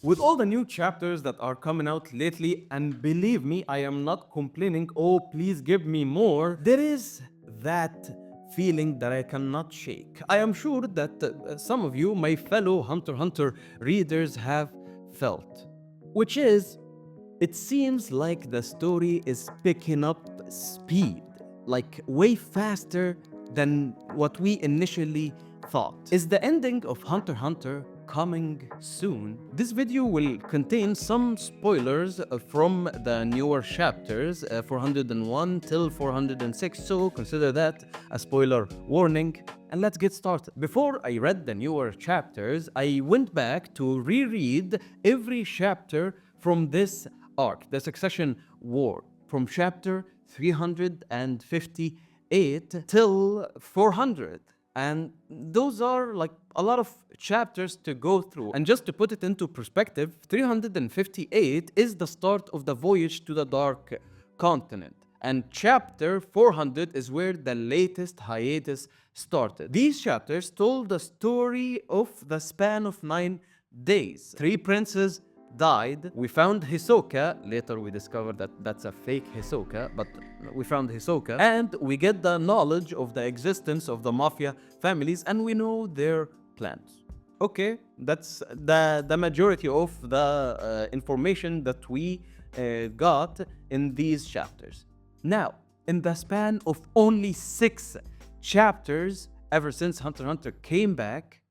With all the new chapters that are coming out lately, and believe me, I am not complaining, oh, please give me more, there is that feeling that I cannot shake. I am sure that some of you, my fellow Hunter x Hunter readers, have felt, which is it seems like the story is picking up speed, like way faster than what we initially thought. Is the ending of Hunter x Hunter coming soon? This video will contain some spoilers from the newer chapters, 401 till 406, so consider that a spoiler warning. And let's get started. Before I read the newer chapters, I went back to reread every chapter from this arc, the Succession War, from chapter 358 till 400. And those are like a lot of chapters to go through. And just to put it into perspective, 358 is the start of the voyage to the Dark Continent. And chapter 400 is where the latest hiatus started. These chapters told the story of the span of 9 days. 3 princes died. We found Hisoka. Later we discovered that that's a fake Hisoka, but we found Hisoka. And we get the knowledge of the existence of the mafia families, and we know their plans. Okay, that's the majority of the information that we got in these chapters. Now, in the span of only 6 chapters, ever since Hunter x Hunter came back,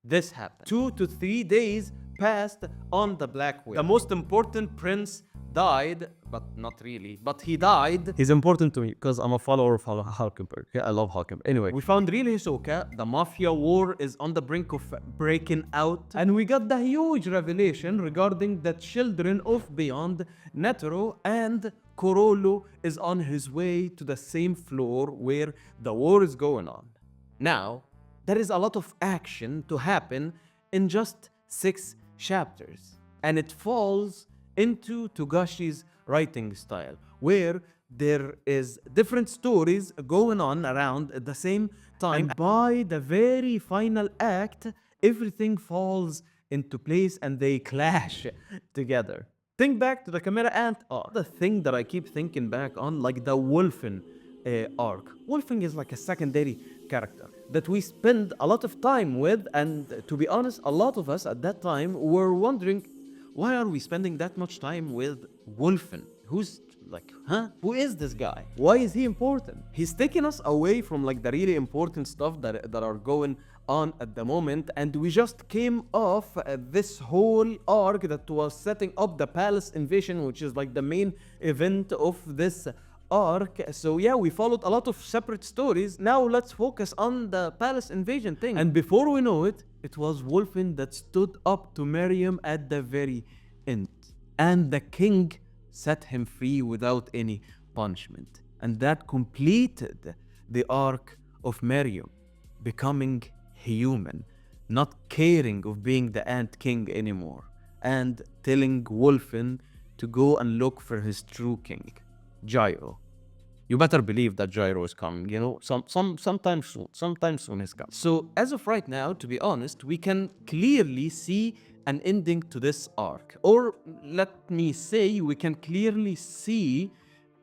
this happened. 2 to 3 days passed on the Black Way. The most important prince died, but not really, but he died. He's important to me because I'm a follower of Hulkenberg. Yeah, I love Hulkenberg. Anyway, we found real Hisoka. The mafia war is on the brink of breaking out. And we got the huge revelation regarding the children of Beyond Netero, and Corolo is on his way to the same floor where the war is going on. Now, there is a lot of action to happen in just 6 chapters, and it falls into Togashi's writing style, where there is different stories going on around at the same time. And by the very final act, everything falls into place and they clash together. Think back to the Chimera Ant arc. The thing that I keep thinking back on, like the Wolfen arc. Wolfen is like a secondary character that we spend a lot of time with, and to be honest, a lot of us at that time were wondering, why are we spending that much time with Wolfen? Who's like, huh? Who is this guy? Why is he important? He's taking us away from like the really important stuff that are going on at the moment, and we just came off this whole arc that was setting up the palace invasion, which is like the main event of this arc. So yeah, we followed a lot of separate stories. Now let's focus on the palace invasion thing. And before we know it, it was Wolfen that stood up to Miriam at the very end. And the king set him free without any punishment. And that completed the arc of Miriam becoming human, not caring of being the Ant King anymore, and telling Wolfen to go and look for his true king, Gyro. You better believe that Gyro is coming, you know, sometime soon he's coming. So as of right now, to be honest, we can clearly see an ending to this arc. Or let me say, we can clearly see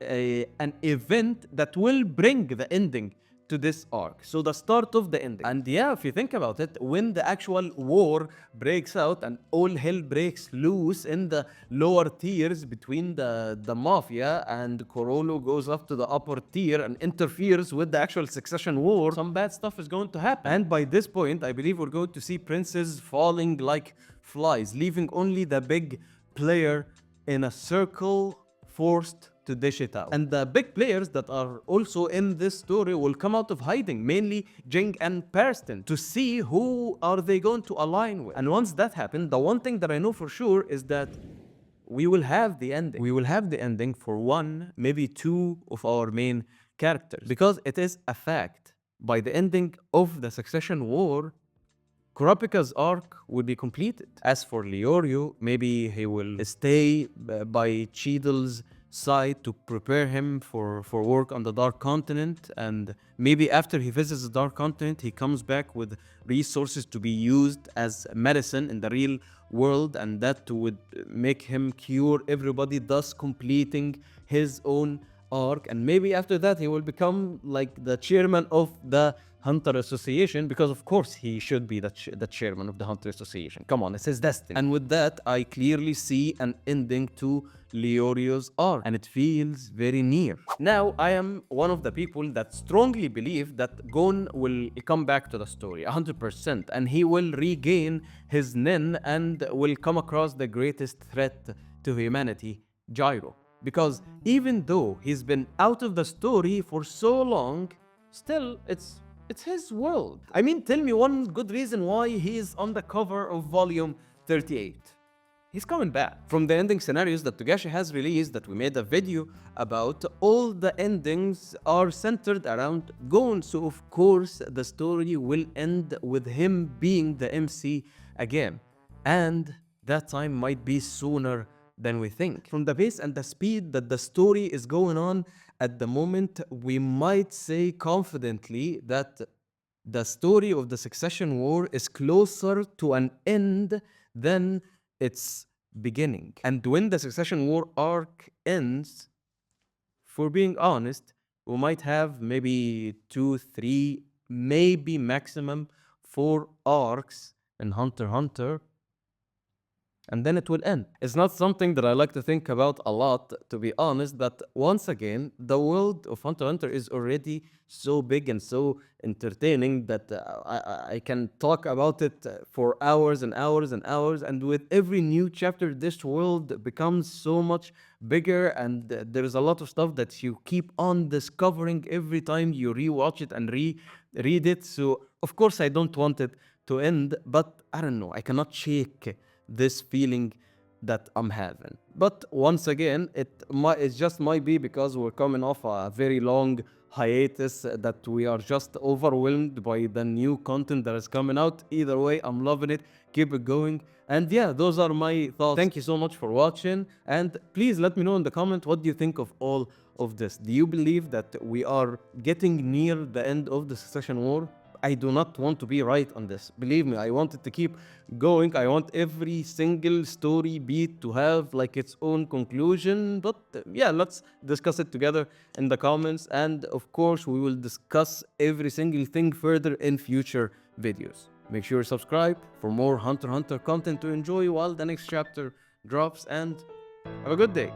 an event that will bring the ending to this arc. So the start of the ending. And yeah, if you think about it, when the actual war breaks out and all hell breaks loose in the lower tiers between the mafia, and Corolo goes up to the upper tier and interferes with the actual succession war, some bad stuff is going to happen. And by this point, I believe we're going to see princes falling like flies, leaving only the big player in a circle forced to dish it out. And the big players that are also in this story will come out of hiding, mainly Jing and Perston, to see who are they going to align with. And once that happens, the one thing that I know for sure is that we will have the ending. We will have the ending for 1, maybe 2 of our main characters, because it is a fact. By the ending of the Succession War, Kurapika's arc will be completed. As for Leorio, maybe he will stay by Cheadle's side to prepare him for work on the Dark Continent, and maybe after he visits the Dark Continent, he comes back with resources to be used as medicine in the real world, and that would make him cure everybody, thus completing his own arc. And maybe after that he will become like the chairman of the Hunter Association, because of course he should be the chairman of the Hunter Association. Come on, it's his destiny. And with that, I clearly see an ending to Leorio's arc, and it feels very near. Now, I am one of the people that strongly believe that Gon will come back to the story 100%, and he will regain his Nin and will come across the greatest threat to humanity, Gyro. Because even though he's been out of the story for so long, still it's his world. I mean, tell me one good reason why he is on the cover of volume 38. He's coming back. From the ending scenarios that Togashi has released, that we made a video about, all the endings are centered around Gon. So of course the story will end with him being the MC again. And that time might be sooner than we think. From the pace and the speed that the story is going on at the moment, we might say confidently that the story of the Succession War is closer to an end than its beginning. And when the Succession War arc ends, for being honest, we might have maybe 2, 3, maybe maximum 4 arcs in Hunter x Hunter, and then it will end. It's not something that I like to think about a lot, to be honest, but once again, the world of Hunter x Hunter is already so big and so entertaining that I can talk about it for hours and hours and hours, and with every new chapter, this world becomes so much bigger, and there is a lot of stuff that you keep on discovering every time you rewatch it and read it. So, of course, I don't want it to end, but I don't know, I cannot shake this feeling that I'm having. But once again, it just might be because we're coming off a very long hiatus, that we are just overwhelmed by the new content that is coming out. Either way, I'm loving it. Keep it going. And yeah, those are my thoughts. Thank you so much for watching, and please let me know in the comment, what do you think of all of this? Do you believe that we are getting near the end of the Succession War? I do not want to be right on this. Believe me, I want it to keep going. I want every single story beat to have like its own conclusion. But yeah, let's discuss it together in the comments. And of course, we will discuss every single thing further in future videos. Make sure you subscribe for more Hunter x Hunter content to enjoy while the next chapter drops. And have a good day.